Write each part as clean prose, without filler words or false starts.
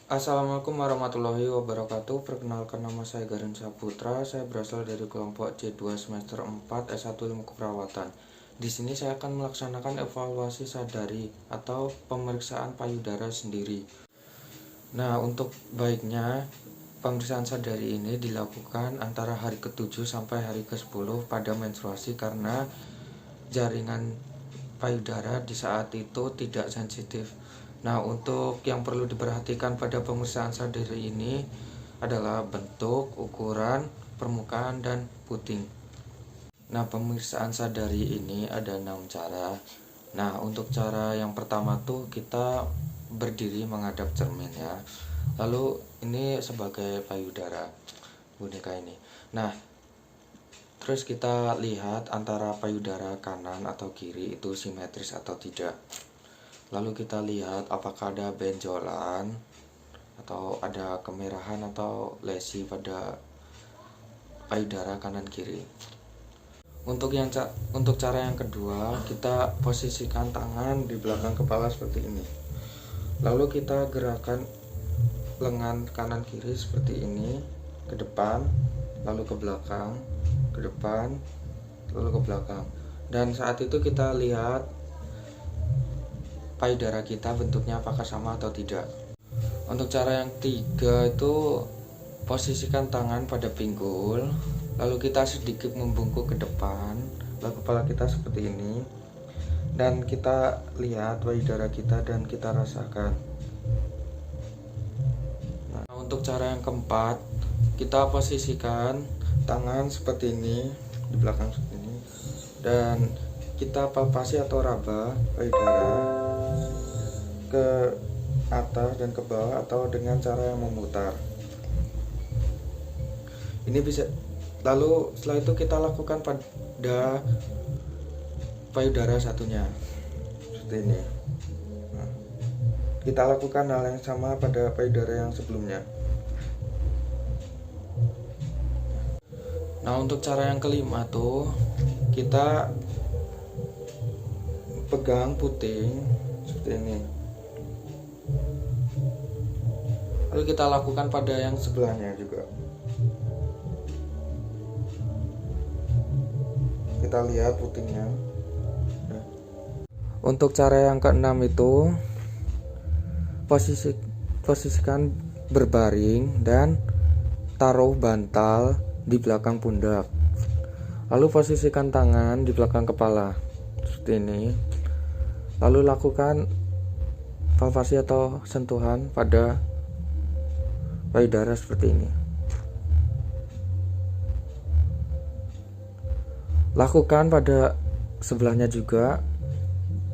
Assalamualaikum warahmatullahi wabarakatuh. Perkenalkan, nama saya Garin Saputra. Saya berasal dari kelompok C2 semester 4 S1 Ilmu Keperawatan. Di sini saya akan melaksanakan evaluasi sadari atau pemeriksaan payudara sendiri. Nah, untuk baiknya pemeriksaan sadari ini dilakukan antara hari ke-7 sampai hari ke-10 pada menstruasi karena jaringan payudara di saat itu tidak sensitif. Nah, untuk yang perlu diperhatikan pada pemeriksaan sadari ini adalah bentuk, ukuran, permukaan, dan puting. Nah, pemeriksaan sadari ini ada 6 cara. Nah, untuk cara yang pertama tuh kita berdiri menghadap cermin ya. Lalu ini sebagai payudara boneka ini. Nah, terus kita lihat antara payudara kanan atau kiri itu simetris atau tidak. Lalu kita lihat apakah ada benjolan atau ada kemerahan atau lesi pada payudara kanan kiri. Untuk cara yang kedua, kita posisikan tangan di belakang kepala seperti ini. Lalu kita gerakan lengan kanan kiri seperti ini, ke depan, lalu ke belakang, ke depan, lalu ke belakang. Dan saat itu kita lihat payudara kita bentuknya apakah sama atau tidak. Untuk cara yang ketiga itu posisikan tangan pada pinggul, lalu kita sedikit membungkuk ke depan, lalu kepala kita seperti ini, dan kita lihat payudara kita dan kita rasakan. Nah, untuk cara yang keempat, kita posisikan tangan seperti ini di belakang seperti ini, dan kita palpasi atau raba payudara ke atas dan ke bawah atau dengan cara yang memutar. Ini bisa, lalu setelah itu kita lakukan pada payudara satunya seperti ini. Nah, kita lakukan hal yang sama pada payudara yang sebelumnya. Nah, untuk cara yang kelima tuh kita pegang puting seperti ini. Lalu kita lakukan pada yang sebelahnya juga. Kita lihat putingnya. Nah, untuk cara yang keenam itu posisikan berbaring dan taruh bantal di belakang pundak. Lalu posisikan tangan di belakang kepala seperti ini. Lalu lakukan palpasi atau sentuhan pada payudara seperti ini. Lakukan pada sebelahnya juga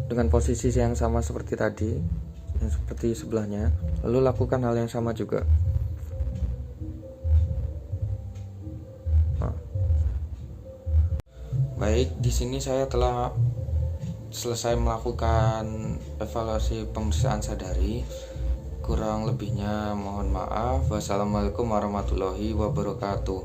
dengan posisi yang sama seperti tadi, yang seperti sebelahnya. Lalu lakukan hal yang sama juga. Nah. Baik, di sini saya telah selesai melakukan evaluasi pemeriksaan sadari. Kurang lebihnya mohon maaf. Wassalamualaikum warahmatullahi wabarakatuh.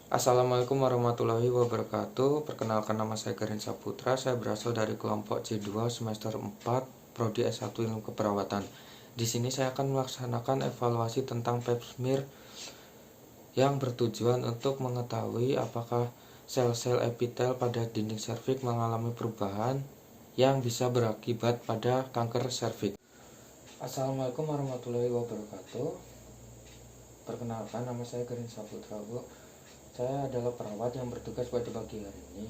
Assalamualaikum warahmatullahi wabarakatuh. Perkenalkan, nama saya Garin Saputra. Saya berasal dari kelompok C2 semester 4 Prodi S1 Ilmu Keperawatan. Di sini saya akan melaksanakan evaluasi tentang pap smear yang bertujuan untuk mengetahui apakah sel-sel epitel pada dinding serviks mengalami perubahan yang bisa berakibat pada kanker serviks. Assalamualaikum warahmatullahi wabarakatuh. Perkenalkan, nama saya Garin Saputra, Bu. Saya adalah perawat yang bertugas pada pagi hari ini.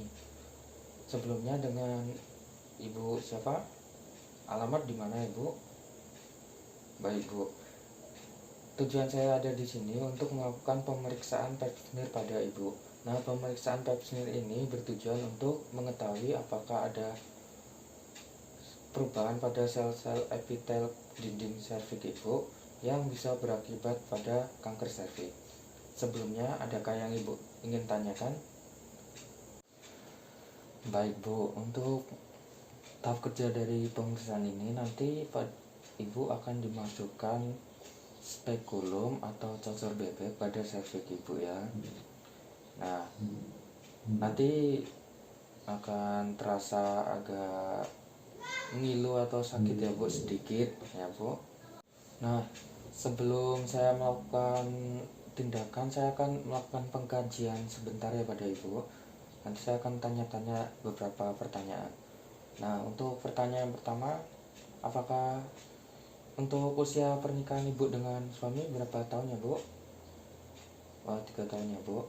Sebelumnya dengan Ibu siapa? Alamat di mana, Ibu? Baik, Bu. Tujuan saya ada di sini untuk melakukan pemeriksaan pap smear pada Ibu. Nah, pemeriksaan pap smear ini bertujuan untuk mengetahui apakah ada perubahan pada sel-sel epitel dinding serviks Ibu yang bisa berakibat pada kanker serviks. Sebelumnya, adakah yang Ibu ingin tanyakan? Baik, Bu, untuk tahap kerja dari pemeriksaan ini nanti Ibu akan dimasukkan spekulum atau cocor bebek pada serviks Ibu ya. Nah, nanti akan terasa agak ngilu atau sakit ya, Bu, sedikit ya, Bu. Nah, sebelum saya melakukan tindakan, saya akan melakukan pengkajian sebentar ya pada Ibu. Nanti saya akan tanya-tanya beberapa pertanyaan. Nah, untuk pertanyaan pertama, apakah untuk usia pernikahan Ibu dengan suami berapa tahun ya Bu? Oh, 3 tahun ya Bu.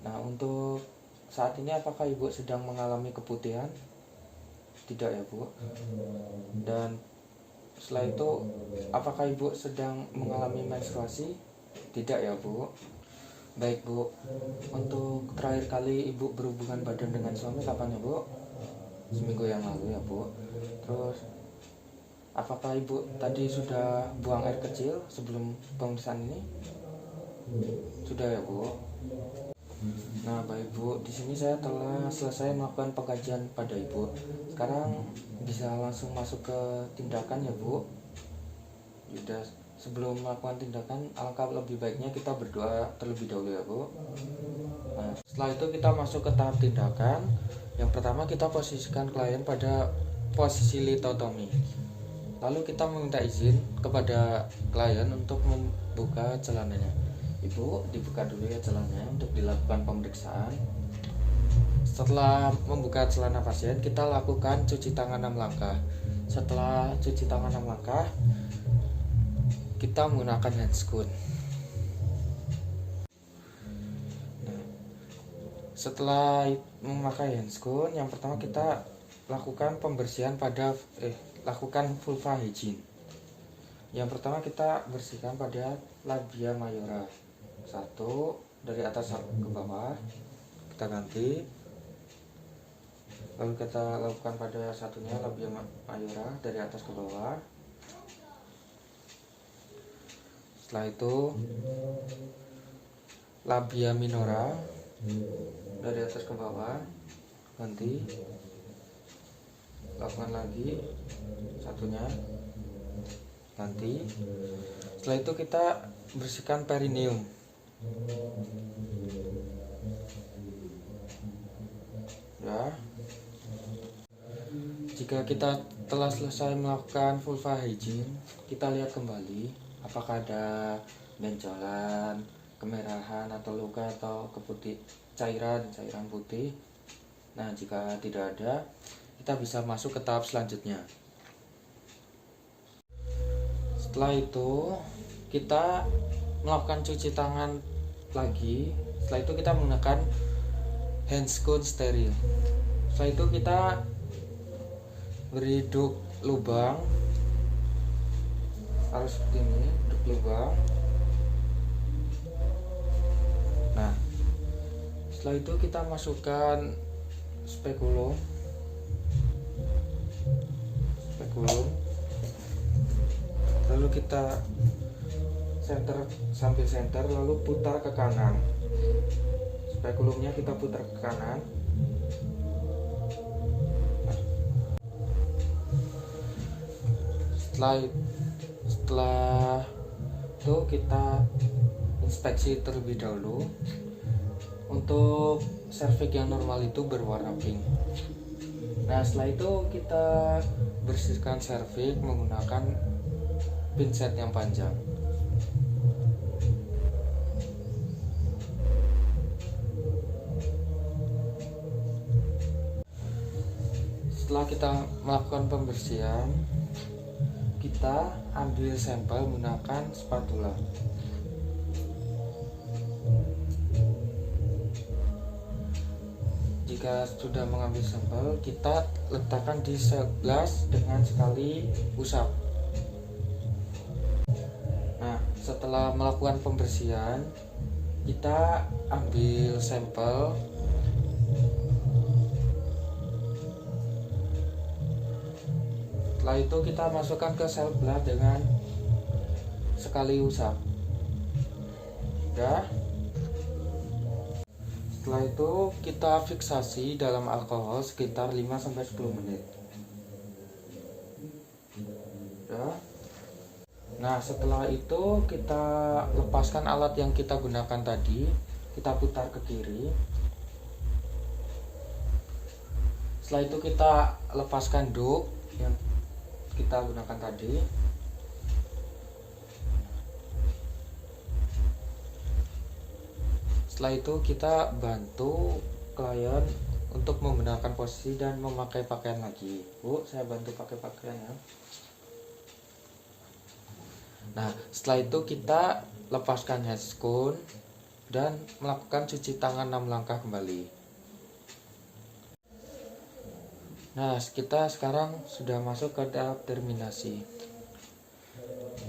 Nah, untuk saat ini apakah Ibu sedang mengalami keputihan? Tidak ya Bu. Dan setelah itu, apakah Ibu sedang mengalami menstruasi? Tidak ya Bu. Baik Bu, untuk terakhir kali Ibu berhubungan badan dengan suami kapan ya Bu? Seminggu yang lalu ya Bu. Terus, apakah Ibu tadi sudah buang air kecil sebelum pemeriksaan ini? Sudah ya Bu. Nah baik Bu, di sini saya telah selesai melakukan pengkajian pada Ibu. Sekarang bisa langsung masuk ke tindakan ya Bu. Sudah, sebelum melakukan tindakan, alangkah lebih baiknya kita berdoa terlebih dahulu ya Bu. Nah, setelah itu kita masuk ke tahap tindakan. Yang pertama kita posisikan klien pada posisi litotomi. Lalu kita meminta izin kepada klien untuk membuka celananya. Ibu, dibuka dulu ya celananya untuk dilakukan pemeriksaan. Setelah membuka celana pasien, kita lakukan cuci tangan 6 langkah. Setelah cuci tangan 6 langkah, kita menggunakan handscoon. Nah, setelah memakai handscoon, yang pertama kita lakukan pembersihan lakukan vulva hygiene. Yang pertama kita bersihkan pada labia mayora. 1 dari atas ke bawah kita ganti. Lalu kita lakukan pada satunya labia mayora dari atas ke bawah. Setelah itu labia minora dari atas ke bawah ganti, lakukan lagi satunya ganti. Setelah itu kita bersihkan perineum. Ya, jika kita telah selesai melakukan vulva hygiene, kita lihat kembali apakah ada benjolan, kemerahan atau luka atau cairan putih. Nah, jika tidak ada, kita bisa masuk ke tahap selanjutnya. Setelah itu kita melakukan cuci tangan lagi. Setelah itu kita menggunakan handscoon steril. Setelah itu kita beri duk lubang, harus seperti ini, duk lubang. Nah, setelah itu kita masukkan spekulum, lalu kita sambil center, lalu putar ke kanan. Spekulumnya kita putar ke kanan. Setelah itu kita inspeksi terlebih dahulu. Untuk serviks yang normal itu berwarna pink. Nah, setelah itu kita bersihkan serviks menggunakan pinset yang panjang. Setelah kita melakukan pembersihan, kita ambil sampel menggunakan spatula. Jika sudah mengambil sampel, kita letakkan di sel gelas dengan sekali usap. Nah, setelah melakukan pembersihan, kita ambil sampel. Setelah itu kita masukkan ke sel gelas dengan sekali usap. Udah. Setelah itu kita fiksasi dalam alkohol sekitar 5-10 menit. Udah. Nah, setelah itu kita lepaskan alat yang kita gunakan tadi, kita putar ke kiri. Setelah itu kita lepaskan duk yang kita gunakan tadi. Setelah itu kita bantu klien untuk membenarkan posisi dan memakai pakaian lagi. Bu, saya bantu pakai pakaian ya. Nah, setelah itu kita lepaskan headphone dan melakukan cuci tangan 6 langkah kembali. Nah, kita sekarang sudah masuk ke tahap terminasi.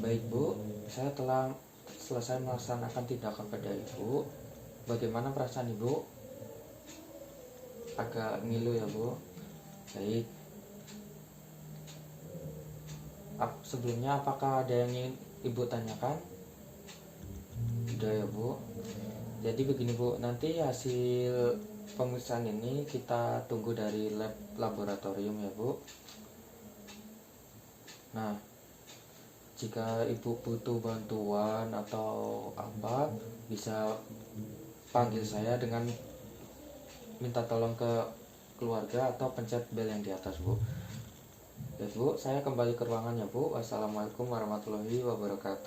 Baik Bu, saya telah selesai melaksanakan tindakan pada Ibu. Bagaimana perasaan Ibu? Agak ngilu ya Bu. Baik. Sebelumnya apakah ada yang ingin Ibu tanyakan? Udah ya Bu. Jadi begini Bu, nanti hasil pemeriksaan ini kita tunggu dari laboratorium ya Bu. Nah, jika Ibu butuh bantuan atau apa, bisa panggil saya dengan minta tolong ke keluarga atau pencet bel yang di atas Bu. Ya Bu, saya kembali ke ruangan ya Bu. Wassalamualaikum warahmatullahi wabarakatuh.